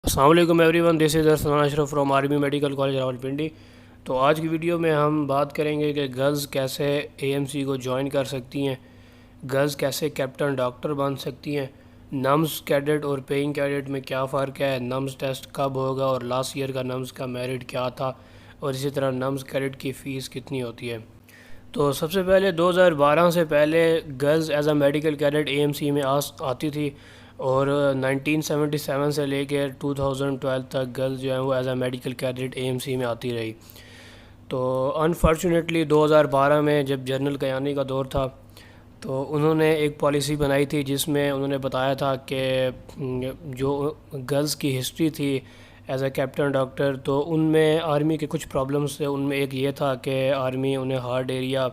السلام علیکم everyone, this is Arslan Ashraf from army medical college Rawalpindi. تو آج کی ویڈیو میں ہم بات کریں گے کہ گرلز کیسے اے ایم سی کو جوائن کر سکتی ہیں، گرلز کیسے کیپٹن ڈاکٹر بن سکتی ہیں، نمز کیڈٹ اور پیئنگ کیڈٹ میں کیا فرق ہے، نمز ٹیسٹ کب ہوگا اور لاسٹ ایئر کا نمز کا میرٹ کیا تھا، اور اسی طرح نمز کیڈٹ کی فیس کتنی ہوتی ہے۔ تو سب سے پہلے 2012 سے پہلے girls as a medical cadet A M C میں آتی تھی، اور 1977 سے لے کے 2012 تک گرلز جو ہیں وہ as a medical cadet A M C میں آتی رہی۔ تو انفارچونیٹلی 2012 میں جب جنرل کیانی کا دور تھا تو انہوں نے ایک پالیسی بنائی تھی جس میں انہوں نے بتایا تھا کہ جو گرلز کی ہسٹری تھی ایز اے کیپٹن ڈاکٹر، تو ان میں آرمی کے کچھ پرابلمس تھے۔ ان میں ایک یہ تھا کہ آرمی انہیں ہارڈ ایریا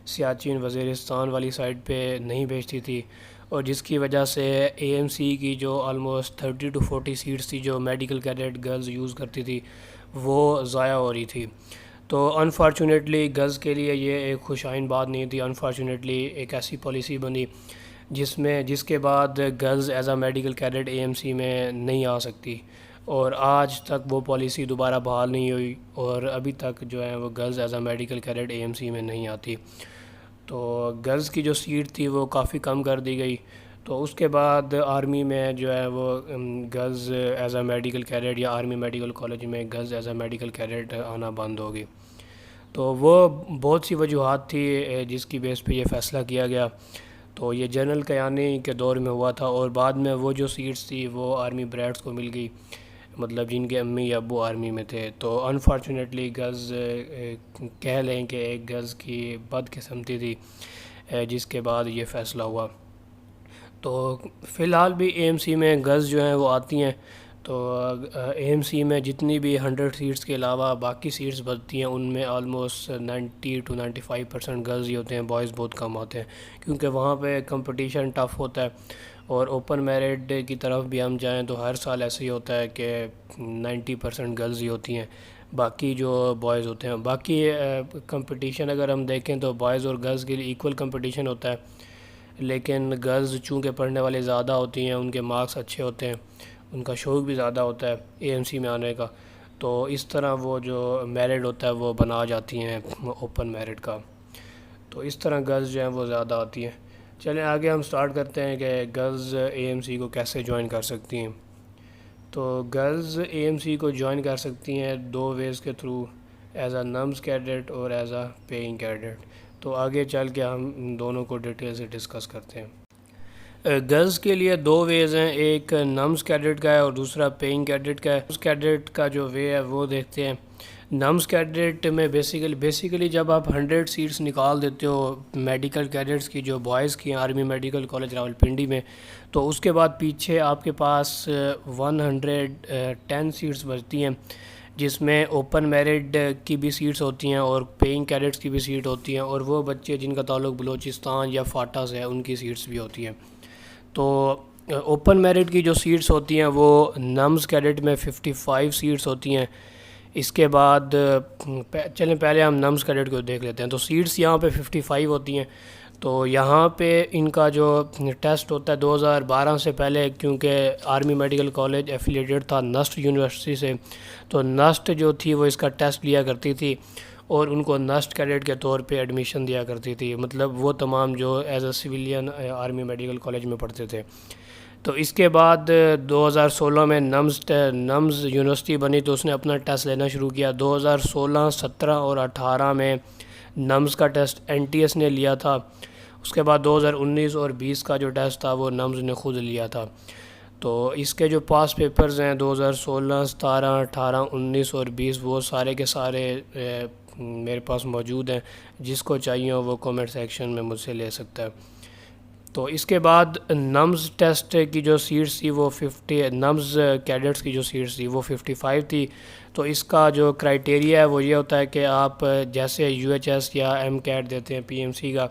سیاچن وزیرستان والی سائڈ پہ نہیں بھیجتی تھی، اور جس کی وجہ سے اے ایم سی کی جو آلموسٹ 30 to 40 سیٹس تھی جو میڈیکل کیڈٹ گرلز یوز کرتی تھی وہ ضائع ہو رہی تھی۔ تو انفارچونیٹلی گرلز کے لیے یہ ایک خوش آئند بات نہیں تھی۔ انفارچونیٹلی ایک ایسی پالیسی بنی جس کے بعد girls as a medical cadet A M C میں نہیں آ سکتی، اور آج تک وہ پالیسی دوبارہ بحال نہیں ہوئی، اور ابھی تک جو ہے وہ girls as a medical cadet A M C میں نہیں آتی۔ تو گرلز کی جو سیٹ تھی وہ کافی کم کر دی گئی، تو اس کے بعد آرمی میں جو ہے وہ girls as a medical cadet یا آرمی میڈیکل کالج میں girls as a medical cadet آنا بند ہو گئی۔ تو وہ بہت سی وجوہات تھی جس کی بیس پہ یہ فیصلہ کیا گیا۔ تو یہ جنرل کیانی کے دور میں ہوا تھا، اور بعد میں وہ جو سیٹس تھی وہ آرمی بریڈس کو مل گئی، مطلب جن کے امی یا ابو آرمی میں تھے۔ تو انفارچونیٹلی گرلز کہہ لیں کہ ایک گرلز کی بدقسمتی تھی جس کے بعد یہ فیصلہ ہوا۔ تو فی الحال بھی اے ایم سی میں گرلز جو ہیں وہ آتی ہیں۔ تو اے ایم سی میں جتنی بھی 100 سیٹس کے علاوہ باقی سیٹس بچتی ہیں ان میں آلموسٹ 90 to 95% گرلز ہی ہوتے ہیں، بوائز بہت کم آتے ہیں، کیونکہ وہاں پہ کمپٹیشن ٹف ہوتا ہے۔ اور اوپن میرٹ کی طرف بھی ہم جائیں تو ہر سال ایسے ہی ہوتا ہے کہ 90% گرلز ہی ہوتی ہیں، باقی جو بوائز ہوتے ہیں۔ باقی کمپٹیشن اگر ہم دیکھیں تو بوائز اور گرلز کے لیے ایکول کمپٹیشن ہوتا ہے، لیکن گرلز چونکہ پڑھنے والے زیادہ ہوتی ہیں، ان کے مارکس اچھے ہوتے ہیں، ان کا شوق بھی زیادہ ہوتا ہے اے ایم سی میں آنے کا، تو اس طرح وہ جو میرٹ ہوتا ہے وہ بنا جاتی ہیں اوپن میرٹ کا۔ تو اس طرح گرلز جو ہیں وہ زیادہ آتی ہیں۔ چلیں آگے ہم سٹارٹ کرتے ہیں کہ گرلز اے ایم سی کو کیسے جوائن کر سکتی ہیں۔ تو گرلز اے ایم سی کو جوائن کر سکتی ہیں 2 ویز کے through, as A NUMS cadet اور ایز اے پیئنگ کیڈٹ۔ تو آگے چل کے ہم ان دونوں کو ڈیٹیل سے ڈسکس کرتے ہیں۔ گرلز کے لیے 2 ویز ہیں، ایک نمز کیڈٹ کا ہے اور دوسرا پیئنگ کیڈٹ کا ہے۔ نمز کیڈٹ کا جو وے ہے وہ دیکھتے ہیں۔ نمز کیڈٹ میں بیسیکلی جب آپ 100 سیٹس نکال دیتے ہو میڈیکل کیڈٹس کی جو بوائز کی ہیں آرمی میڈیکل کالج راولپنڈی میں، تو اس کے بعد پیچھے آپ کے پاس 110 سیٹس بچتی ہیں، جس میں اوپن میرٹ کی بھی سیٹس ہوتی ہیں اور پیئنگ کیڈٹس کی بھی سیٹ ہوتی ہیں، اور وہ بچے جن کا تعلق بلوچستان یا فاٹا سے ہے ان کی سیٹس بھی ہوتی ہیں۔ تو اوپن میرٹ کی جو سیٹس ہوتی ہیں وہ نمز کیڈٹ میں 55 سیٹس ہوتی ہیں۔ اس کے بعد چلیں پہلے ہم نمز کیڈٹ کو دیکھ لیتے ہیں۔ تو سیٹس یہاں پہ 55 ہوتی ہیں۔ تو یہاں پہ ان کا جو ٹیسٹ ہوتا ہے 2012 سے پہلے، کیونکہ آرمی میڈیکل کالج ایفیلیٹڈ تھا نسٹ یونیورسٹی سے، تو نسٹ جو تھی وہ اس کا ٹیسٹ لیا کرتی تھی اور ان کو نسٹ کیڈٹ کے طور پہ ایڈمیشن دیا کرتی تھی، مطلب وہ تمام جو as a civilian army medical college میں پڑھتے تھے۔ تو اس کے بعد 2016 میں نمز یونیورسٹی بنی تو اس نے اپنا ٹیسٹ لینا شروع کیا۔ 2016، 17 اور 18 میں نمز کا ٹیسٹ این ٹی ایس نے لیا تھا۔ اس کے بعد 2019 اور 20 کا جو ٹیسٹ تھا وہ نمز نے خود لیا تھا۔ تو اس کے جو پاس پیپرز ہیں 2016، 17، 18، 19 اور 20 وہ سارے کے سارے میرے پاس موجود ہیں، جس کو چاہیے وہ کومنٹ سیکشن میں مجھ سے لے سکتا ہے۔ تو اس کے بعد نمز ٹیسٹ کی جو سیٹس تھی وہ نمز کیڈٹس کی جو سیٹس تھی وہ 55 تھی۔ تو اس کا جو کرائٹیریا ہے وہ یہ ہوتا ہے کہ آپ جیسے یو ایچ ایس یا ایم کیٹ دیتے ہیں پی ایم سی کا،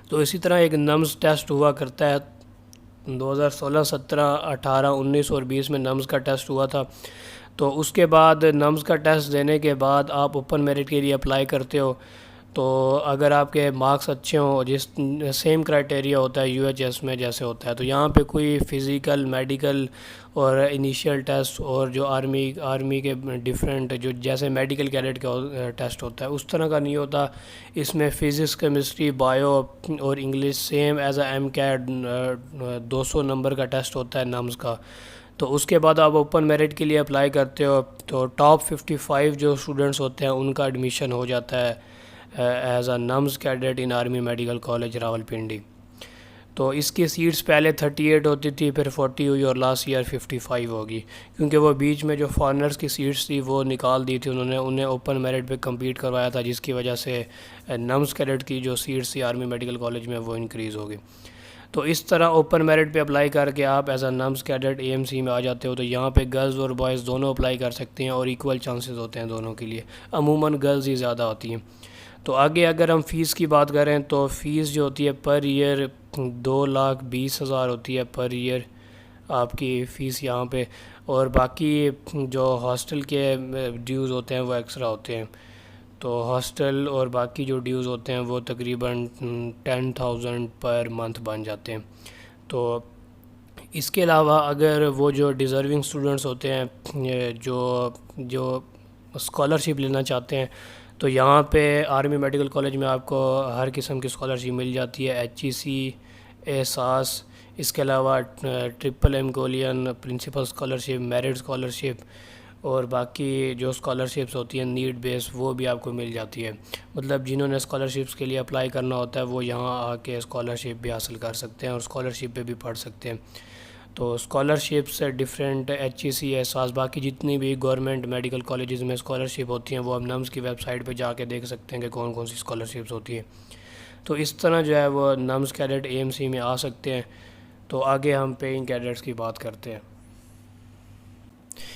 تو اسی طرح ایک نمز ٹیسٹ ہوا کرتا ہے۔ 2016، 17، 18، 19 اور 20 میں نمز کا ٹیسٹ ہوا تھا۔ تو اس کے بعد نمز کا ٹیسٹ دینے کے بعد آپ اوپن میرٹ کے لیے اپلائی کرتے ہو۔ تو اگر آپ کے مارکس اچھے ہوں، جس سیم کرائٹیریا ہوتا ہے یو ایچ ایس میں جیسے ہوتا ہے، تو یہاں پہ کوئی فزیکل، میڈیکل اور انیشیل ٹیسٹ اور جو آرمی کے ڈفرینٹ جو جیسے میڈیکل کیڈٹ کا ٹیسٹ ہوتا ہے اس طرح کا نہیں ہوتا۔ اس میں فزکس، کیمسٹری، بایو اور English same as a MCAT 200 number کا ٹیسٹ ہوتا ہے نمز کا۔ تو اس کے بعد آپ اوپن میرٹ کے لیے اپلائی کرتے ہو تو ٹاپ 55 جو اسٹوڈنٹس ہوتے ہیں ان کا ایڈمیشن ہو جاتا ہے as A NUMS cadet in army medical college Rawalpindi. تو اس کی سیٹس پہلے 38 ہوتی تھی، پھر 40 ہوئی اور لاسٹ ایئر 55 ہوگی، کیونکہ وہ بیچ میں جو فارنرز کی سیٹس تھی وہ نکال دی تھی، انہیں اوپن میرٹ پہ کمپیٹ کروایا تھا، جس کی وجہ سے نمز کیڈٹ کی جو سیٹس تھی آرمی میڈیکل کالج میں وہ انکریز ہوگی۔ تو اس طرح اوپن میرٹ پہ اپلائی کر کے آپ as A NUMS cadet A M C میں آ جاتے ہو، تو یہاں پہ گرلز اور بوائز دونوں اپلائی کر سکتے ہیں اور ایکول چانسز ہوتے ہیں دونوں کے لیے، عموماً گرلز ہی زیادہ ہوتی ہیں۔ تو آگے اگر ہم فیس کی بات کریں تو فیس جو ہوتی ہے پر ایئر 2,20,000 ہوتی ہے پر ایئر آپ کی فیس یہاں پہ، اور باقی جو ہاسٹل کے ڈیوز ہوتے ہیں وہ ایکسٹرا ہوتے ہیں۔ تو ہاسٹل اور باقی جو ڈیوز ہوتے ہیں وہ تقریباً 10,000 پر منتھ بن جاتے ہیں۔ تو اس کے علاوہ اگر وہ جو ڈیزرونگ اسٹوڈنٹس ہوتے ہیں جو اسکالرشپ لینا چاہتے ہیں، تو یہاں پہ آرمی میڈیکل کالج میں آپ کو ہر قسم کی اسکالرشپ مل جاتی ہے، ایچ ای سی، احساس، اس کے علاوہ ٹرپل ایم کولین، پرنسپل اسکالرشپ، میرٹ اسکالرشپ اور باقی جو اسکالرشپس ہوتی ہیں نیڈ بیس وہ بھی آپ کو مل جاتی ہے۔ مطلب جنہوں نے اسکالرشپس کے لیے اپلائی کرنا ہوتا ہے وہ یہاں آ کے اسکالرشپ بھی حاصل کر سکتے ہیں اور اسکالرشپ پہ بھی پڑھ سکتے ہیں۔ تو اسکالرشپس ڈفرینٹ ایچ ای سی، احساس، باقی جتنی بھی گورنمنٹ میڈیکل کالجز میں اسکالرشپ ہوتی ہیں وہ ہم نمز کی ویب سائٹ پہ جا کے دیکھ سکتے ہیں کہ کون کون سی اسکالرشپس ہوتی ہیں۔ تو اس طرح جو ہے وہ NUMS cadet A M C میں آ سکتے ہیں۔ تو آگے ہم پیئنگ کیڈٹس کی بات کرتے ہیں۔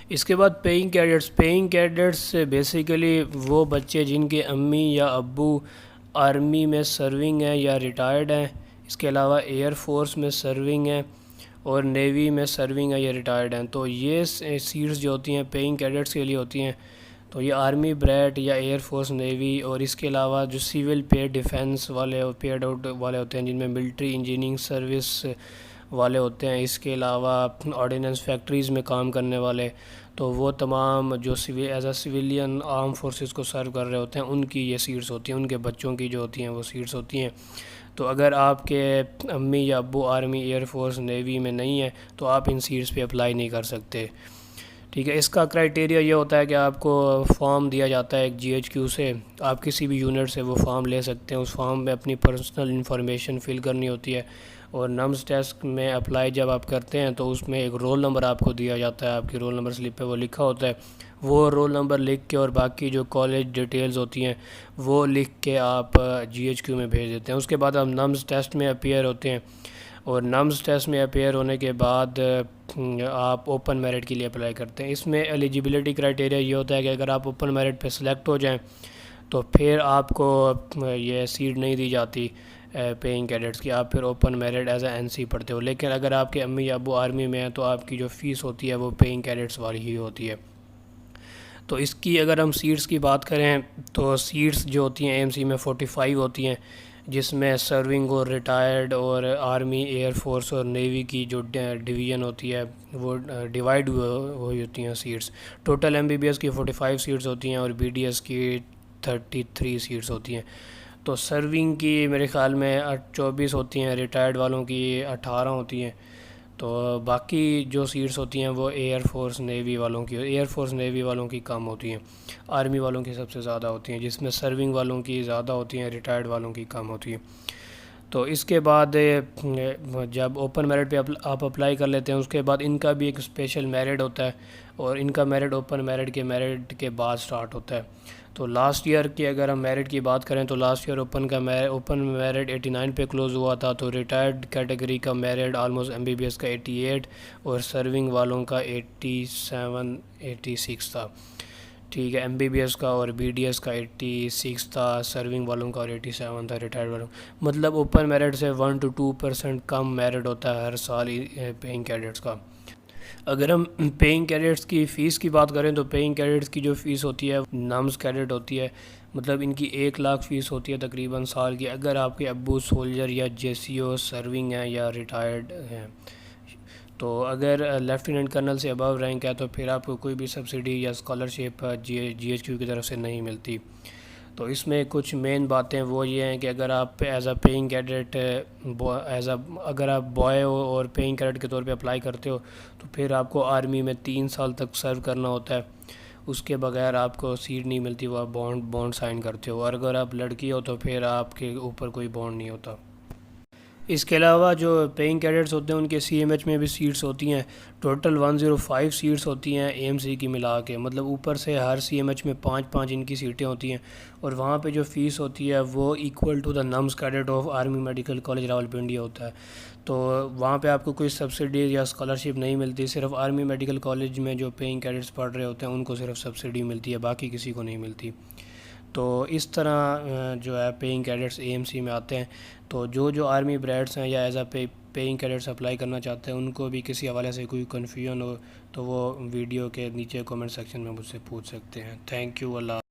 اس کے بعد پیئنگ کیڈٹس بیسیکلی وہ بچے جن کے امی یا ابو آرمی میں سرونگ ہیں یا ریٹائرڈ ہیں، اس کے علاوہ ایئر فورس میں سرونگ ہیں اور نیوی میں سرونگ ہے یا ریٹائرڈ ہیں، تو یہ سیٹس جو ہوتی ہیں پیئنگ کیڈٹس کے لیے ہوتی ہیں۔ تو یہ آرمی، بریٹ یا ایئر فورس، نیوی اور اس کے علاوہ جو سول پیڈ ڈیفینس والے پیڈ آؤٹ والے ہوتے ہیں جن میں ملٹری انجینئرنگ سروس والے ہوتے ہیں، اس کے علاوہ آرڈیننس فیکٹریز میں کام کرنے والے، تو وہ تمام جو as a civilian arm forces کو سرو کر رہے ہوتے ہیں ان کی یہ سیٹس ہوتی ہیں، ان کے بچوں کی جو ہوتی ہیں وہ سیٹس ہوتی ہیں۔ تو اگر آپ کے امی یا ابو آرمی، ایئر فورس، نیوی میں نہیں ہیں تو آپ ان سیٹس پہ اپلائی نہیں کر سکتے، ٹھیک ہے۔ اس کا کرائٹیریا یہ ہوتا ہے کہ آپ کو فارم دیا جاتا ہے ایک جی ایچ کیو سے، آپ کسی بھی یونٹ سے وہ فارم لے سکتے ہیں، اس فارم میں اپنی پرسنل انفارمیشن فل کرنی ہوتی ہے، اور نمز ٹیسٹ میں اپلائی جب آپ کرتے ہیں تو اس میں ایک رول نمبر آپ کو دیا جاتا ہے، آپ کی رول نمبر سلپ پہ وہ لکھا ہوتا ہے، وہ رول نمبر لکھ کے اور باقی جو کالج ڈیٹیلز ہوتی ہیں وہ لکھ کے آپ جی ایچ کیو میں بھیج دیتے ہیں۔ اس کے بعد آپ نمز ٹیسٹ میں اپیئر ہوتے ہیں، اور نمز ٹیسٹ میں اپیئر ہونے کے بعد آپ اوپن میرٹ کے لیے اپلائی کرتے ہیں۔ اس میں ایلیجیبلٹی کرائٹیریا یہ ہوتا ہے کہ اگر آپ اوپن میرٹ پہ سلیکٹ ہو جائیں تو پھر آپ کو یہ سیٹ نہیں دی جاتی پیئنگ کیڈٹس کی، آپ پھر open merit as A N C پڑھتے ہو، لیکن اگر آپ کے امی یا ابو آرمی میں ہیں تو آپ کی جو فیس ہوتی ہے وہ پیئنگ کیڈٹس والی ہی ہوتی ہے۔ تو اس کی اگر ہم سیٹس کی بات کریں تو سیٹس جو ہوتی ہیں اے ایم سی میں 45 ہوتی ہیں، جس میں سرونگ اور ریٹائرڈ اور آرمی، ایئر فورس اور نیوی کی جو ڈویژن ہوتی ہے وہ ڈیوائیڈ ہوئی ہوتی ہیں seats. Total M B B S کی 45 سیٹس ہوتی ہیں اور بی ڈی ایس کی 33 سیٹس ہوتی ہیں۔ تو سرونگ کی میرے خیال میں 24 ہوتی ہیں، ریٹائرڈ والوں کی 18 ہوتی ہیں، تو باقی جو سیٹس ہوتی ہیں وہ ایئر فورس نیوی والوں کی کم ہوتی ہیں، آرمی والوں کی سب سے زیادہ ہوتی ہیں، جس میں سرونگ والوں کی زیادہ ہوتی ہیں، ریٹائرڈ والوں کی کم ہوتی ہیں۔ تو اس کے بعد جب اوپن میرٹ پہ آپ اپلائی کر لیتے ہیں اس کے بعد ان کا بھی ایک اسپیشل میرٹ ہوتا ہے، اور ان کا میرٹ اوپن میرٹ کے بعد سٹارٹ ہوتا ہے۔ تو لاسٹ ایئر کی اگر ہم میرٹ کی بات کریں تو لاسٹ ایئر اوپن میرٹ 89 پہ کلوز ہوا تھا، تو ریٹائرڈ کیٹیگری کا merit almost M B B S کا 88 اور سرونگ والوں کا 86 تھا، ٹھیک ہے، ایم بی بی ایس کا اور بی ڈی ایس کا 86 تھا، سرونگ والوں کا اور 87 تھا ریٹائرڈ والوں کا۔ مطلب اوپن میرٹ سے 1 to 2% کم میرٹ ہوتا ہے ہر سال پیئنگ کیڈٹس کا۔ اگر ہم پیئنگ کیڈٹس کی فیس کی بات کریں تو پیئنگ کیڈٹس کی جو فیس ہوتی ہے نامز کیڈٹ ہوتی ہے، مطلب ان کی 1 لاکھ فیس ہوتی ہے تقریباً سال کی، اگر آپ کے ابو سولجر یا JCO سرونگ ہیں یا ریٹائرڈ ہیں۔ تو اگر لیفٹیننٹ کرنل سے ابو رینک ہے تو پھر آپ کو کوئی بھی سبسڈی یا اسکالرشپ GHQ کی طرف سے نہیں ملتی۔ تو اس میں کچھ مین باتیں وہ یہ ہیں کہ اگر آپ ایز اے پیئنگ کیڈٹ اگر آپ بوائے ہو اور پیئنگ کیڈٹ کے طور پہ اپلائی کرتے ہو تو پھر آپ کو آرمی میں 3 سال تک سرو کرنا ہوتا ہے، اس کے بغیر آپ کو سیٹ نہیں ملتی، وہ آپ بانڈ سائن کرتے ہو، اور اگر آپ لڑکی ہو تو پھر آپ کے اوپر کوئی بانڈ نہیں ہوتا۔ اس کے علاوہ جو پیئنگ کیڈٹس ہوتے ہیں ان کے CMH میں بھی سیٹس ہوتی ہیں، ٹوٹل 105 سیٹس ہوتی ہیں AMC کی ملا کے، مطلب اوپر سے ہر CMH میں 5 ان کی سیٹیں ہوتی ہیں، اور وہاں پہ جو فیس ہوتی ہے وہ equal to the NUMS cadet of army medical college Rawalpindi ہوتا ہے۔ تو وہاں پہ آپ کو کوئی سبسڈی یا اسکالرشپ نہیں ملتی، صرف آرمی میڈیکل کالج میں جو پیئنگ کیڈٹس پڑھ رہے ہوتے ہیں ان کو صرف سبسڈی ملتی ہے، باقی کسی کو نہیں ملتی۔ تو اس طرح جو ہے پیئنگ کیڈٹس AMC میں آتے ہیں۔ تو جو آرمی بریڈس ہیں یا as a paying cadets apply کرنا چاہتے ہیں ان کو بھی کسی حوالے سے کوئی کنفیوژن ہو تو وہ ویڈیو کے نیچے کمنٹ سیکشن میں مجھ سے پوچھ سکتے ہیں۔ Thank you, Allah